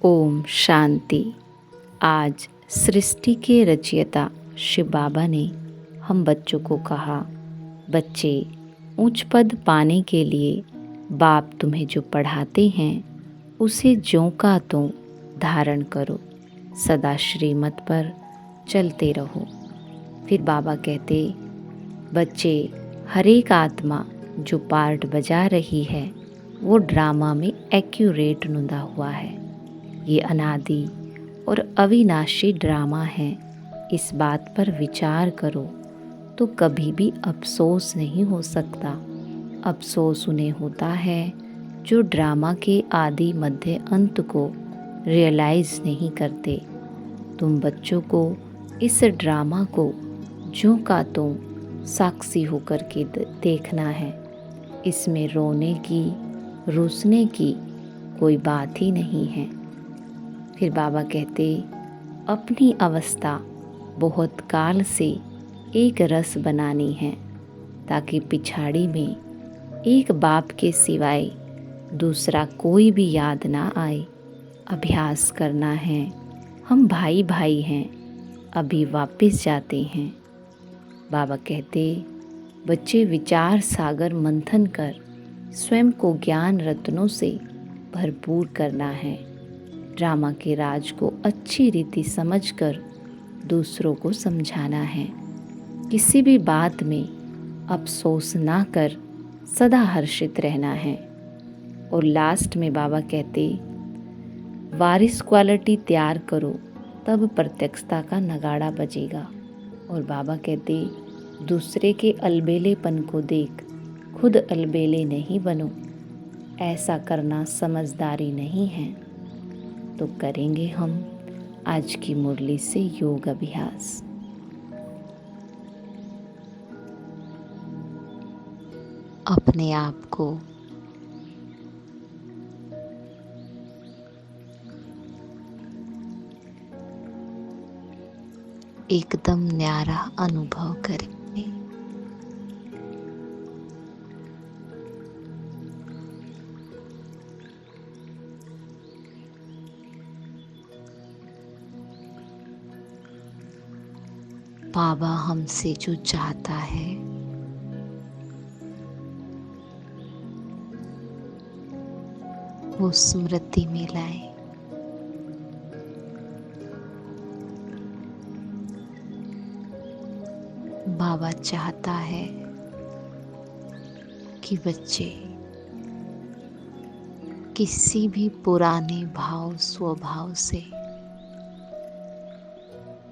ओम शांति। आज सृष्टि के रचयिता शिव बाबा ने हम बच्चों को कहा, बच्चे, ऊंच पद पाने के लिए बाप तुम्हें जो पढ़ाते हैं उसे ज्यों का त्यों धारण करो, सदा श्रीमत पर चलते रहो। फिर बाबा कहते, बच्चे, हर एक आत्मा जो पार्ट बजा रही है वो ड्रामा में एक्यूरेट नुदा हुआ है। ये अनादि और अविनाशी ड्रामा है। इस बात पर विचार करो तो कभी भी अफसोस नहीं हो सकता। अफसोस उन्हें होता है जो ड्रामा के आदि मध्य अंत को रियलाइज़ नहीं करते। तुम बच्चों को इस ड्रामा को ज्यों का त्यों साक्षी होकर के देखना है। इसमें रोने की, रुसने की कोई बात ही नहीं है। फिर बाबा कहते, अपनी अवस्था बहुत काल से एक रस बनानी है ताकि पिछाड़ी में एक बाप के सिवाय दूसरा कोई भी याद ना आए। अभ्यास करना है। हम भाई भाई हैं, अभी वापस जाते हैं। बाबा कहते, बच्चे, विचार सागर मंथन कर स्वयं को ज्ञान रत्नों से भरपूर करना है। ड्रामा के राज को अच्छी रीति समझकर दूसरों को समझाना है। किसी भी बात में अफसोस ना कर सदा हर्षित रहना है। और लास्ट में बाबा कहते, वारिस क्वालिटी तैयार करो तब प्रत्यक्षता का नगाड़ा बजेगा। और बाबा कहते, दूसरे के अलबेलेपन को देख खुद अलबेले नहीं बनो। ऐसा करना समझदारी नहीं है। तो करेंगे हम आज की मुरली से योग अभ्यास। अपने आप को एकदम न्यारा अनुभव करें। बाबा हमसे जो चाहता है वो स्मृति में लाए। बाबा चाहता है कि बच्चे किसी भी पुराने भाव स्वभाव से,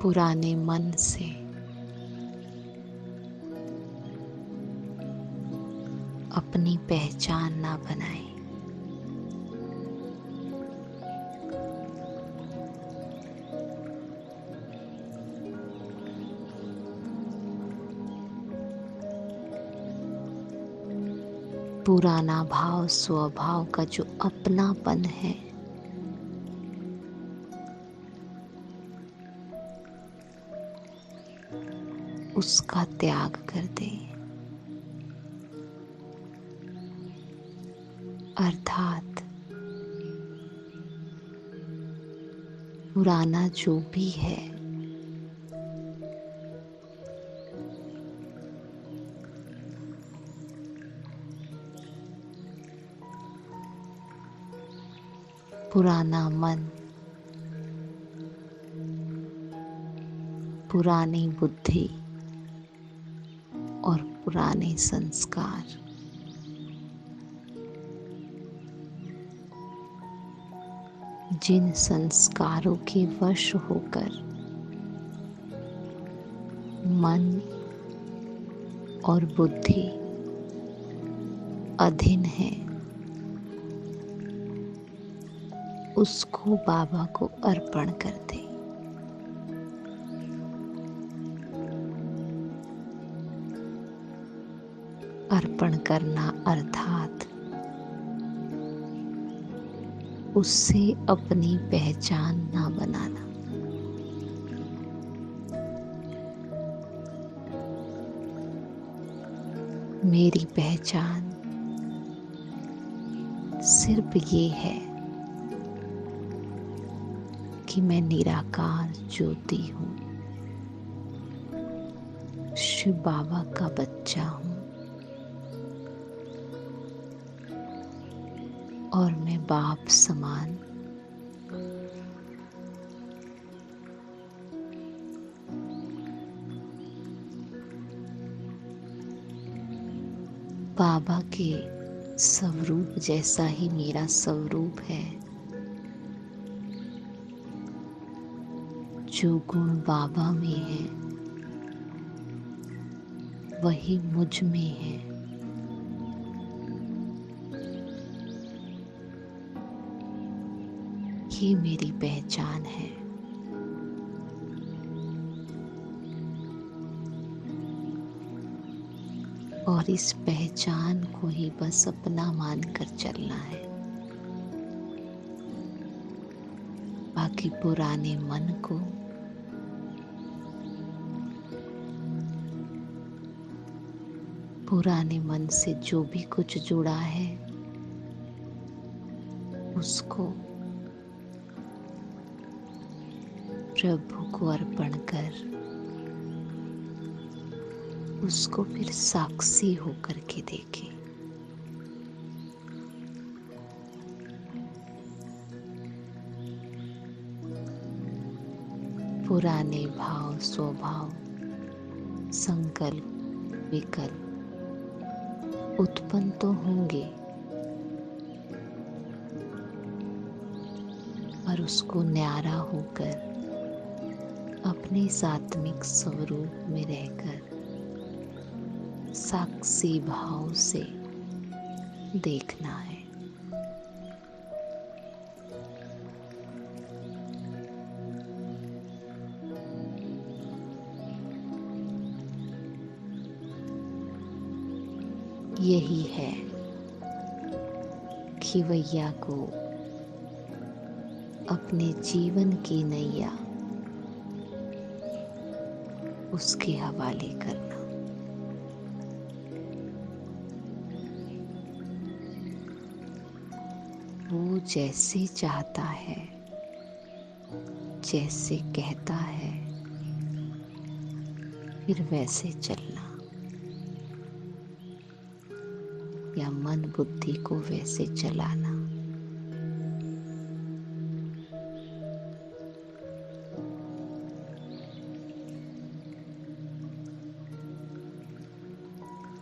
पुराने मन से अपनी पहचान ना बनाए। पुराना भाव स्वभाव का जो अपनापन है उसका त्याग कर दे। अर्थात पुराना जो भी है पुराना मन, पुरानी बुद्धि और पुराने संस्कार जिन संस्कारों के वश होकर मन और बुद्धि अधीन है, उसको बाबा को अर्पण कर दे। अर्पण करना अर्थात उससे अपनी पहचान ना बनाना। मेरी पहचान सिर्फ ये है कि मैं निराकार ज्योति हूँ, शिव बाबा का बच्चा हूँ और मैं बाप समान बाबा के स्वरूप जैसा ही मेरा स्वरूप है। जो गुण बाबा में है वही मुझ में है। ये मेरी पहचान है। और इस पहचान को ही बस अपना मानकर चलना है। बाकी पुराने मन को पुराने मन से जो भी कुछ जुड़ा है उसको प्रभु को अर्पण कर उसको फिर साक्षी होकर के देखें। पुराने भाव, स्वभाव, संकल्प, विकल्प उत्पन्न तो होंगे, पर उसको न्यारा होकर अपने सात्विक स्वरूप में रहकर साक्षी भाव से देखना है। यही है खिवैया को अपने जीवन की नैया उसके हवाले करना। वो जैसे चाहता है, जैसे कहता है, फिर वैसे चलना, या मन बुद्धि को वैसे चलाना।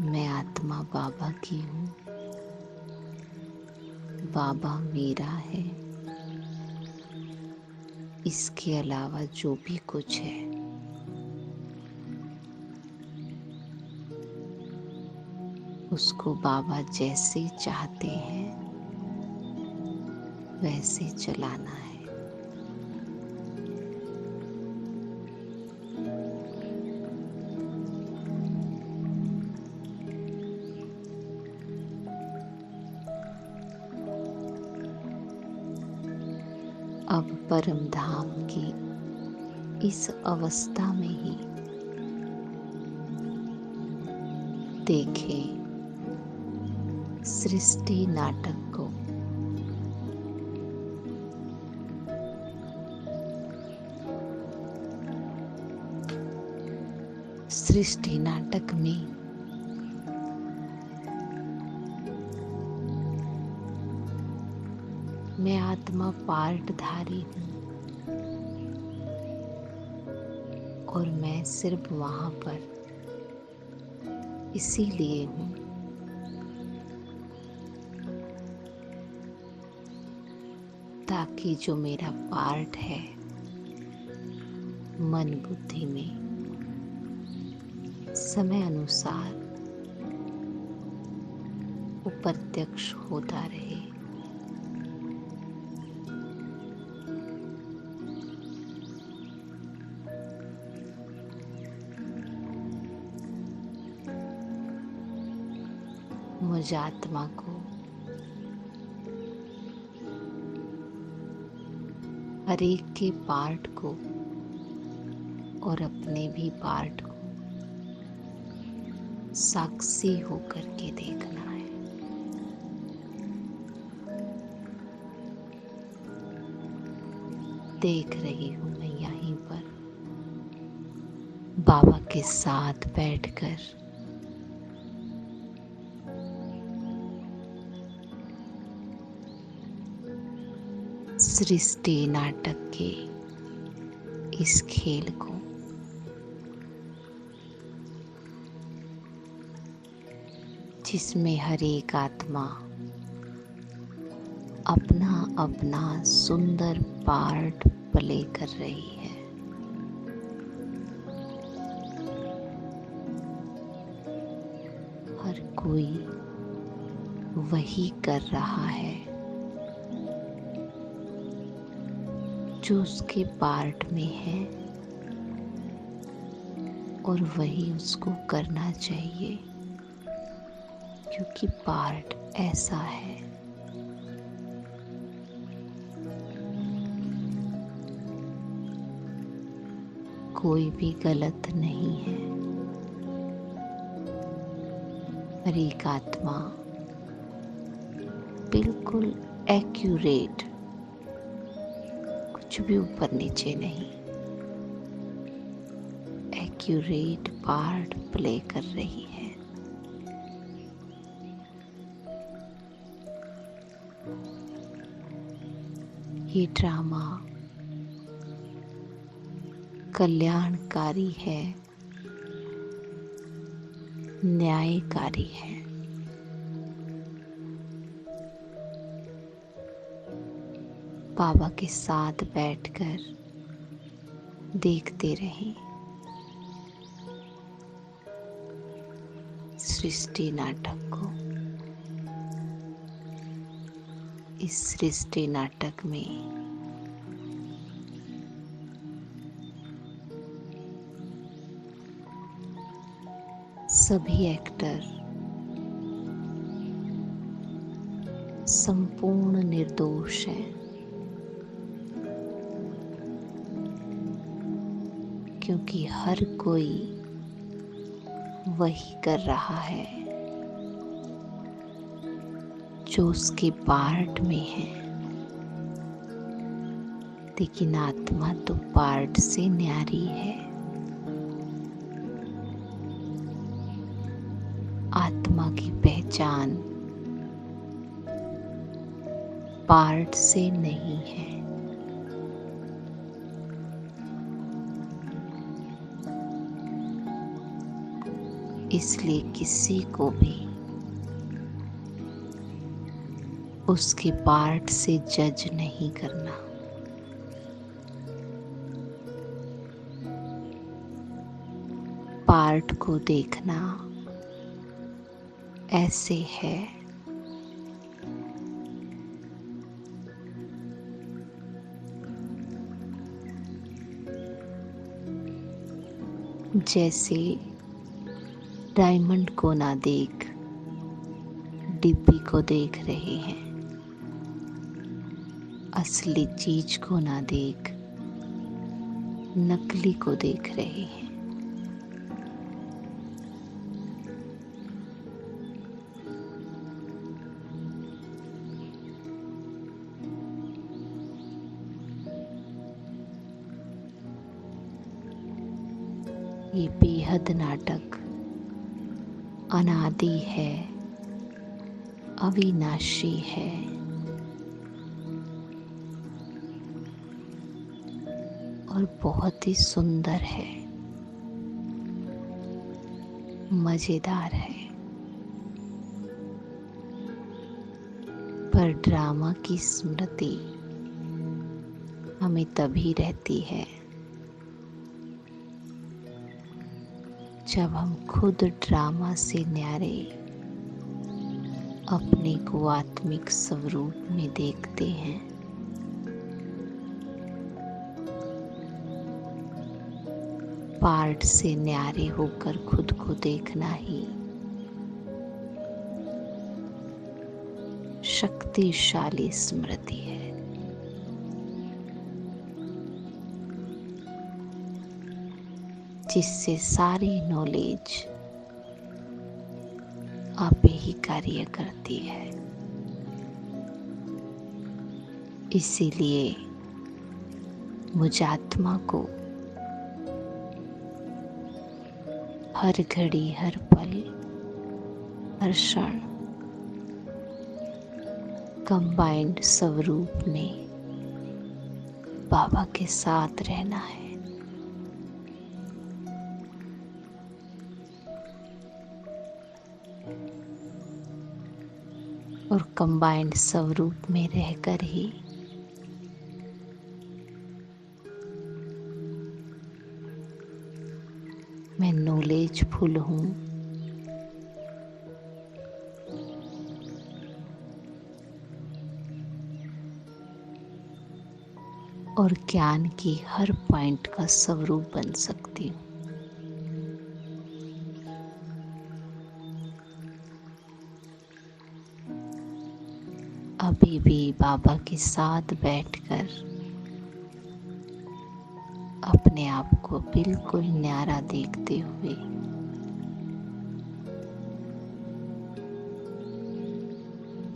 मैं आत्मा बाबा की हूँ, बाबा मेरा है, इसके अलावा जो भी कुछ है उसको बाबा जैसे चाहते हैं वैसे चलाना है। अब परम धाम की इस अवस्था में ही देखें सृष्टि नाटक को। सृष्टि नाटक में मैं आत्मा पार्टधारी हूँ और मैं सिर्फ वहां पर इसीलिए हूँ ताकि जो मेरा पार्ट है मन बुद्धि में समय अनुसार वो प्रत्यक्ष होता रहे। मुझ आत्मा को हर एक के पार्ट को और अपने भी पार्ट को साक्षी होकर के देखना है। देख रही हूँ मैं यहीं पर बाबा के साथ बैठकर। सृष्टि नाटक के इस खेल को जिसमें हर एक आत्मा अपना अपना सुंदर पार्ट प्ले कर रही है। हर कोई वही कर रहा है जो उसके पार्ट में है और वही उसको करना चाहिए, क्योंकि पार्ट ऐसा है। कोई भी गलत नहीं है। हर एक आत्मा बिल्कुल एक्यूरेट, कुछ भी ऊपर नीचे नहीं, एक्यूरेट पार्ट प्ले कर रही है। ये ड्रामा कल्याणकारी है, न्यायकारी है। बाबा के साथ बैठकर देखते रहें सृष्टि नाटक को। इस सृष्टि नाटक में सभी एक्टर संपूर्ण निर्दोष हैं, क्योंकि हर कोई वही कर रहा है जो उसके पार्ट में है। लेकिन आत्मा तो पार्ट से न्यारी है। आत्मा की पहचान पार्ट से नहीं है। इसलिए किसी को भी उसके पार्ट से जज नहीं करना। पार्ट को देखना ऐसे है जैसे डायमंड को ना देख डिब्बी को देख रहे हैं, असली चीज को ना देख नकली को देख रहे हैं। ये बेहद नाटक अनादि है, अविनाशी है। और बहुत ही सुंदर है, मजेदार है। पर ड्रामा की स्मृति हमें तभी रहती है जब हम खुद ड्रामा से न्यारे अपने को आत्मिक स्वरूप में देखते हैं। पार्ट से न्यारे होकर खुद को देखना ही शक्तिशाली स्मृति है। जिससे सारी नॉलेज आप ही कार्य करती है। इसीलिए मुझ आत्मा को हर घड़ी, हर पल, हर क्षण कंबाइंड स्वरूप में बाबा के साथ रहना है। और कंबाइंड स्वरूप में रहकर ही मैं नॉलेजफुल हूँ, और ज्ञान की हर पॉइंट का स्वरूप बन सकती हूँ। अभी भी बाबा के साथ बैठकर अपने आप को बिल्कुल न्यारा देखते हुए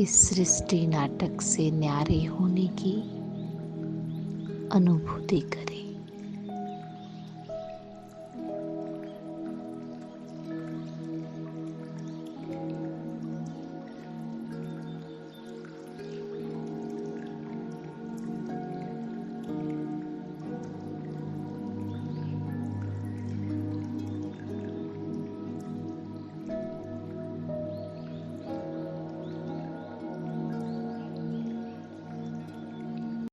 इस सृष्टि नाटक से न्यारे होने की अनुभूति करें।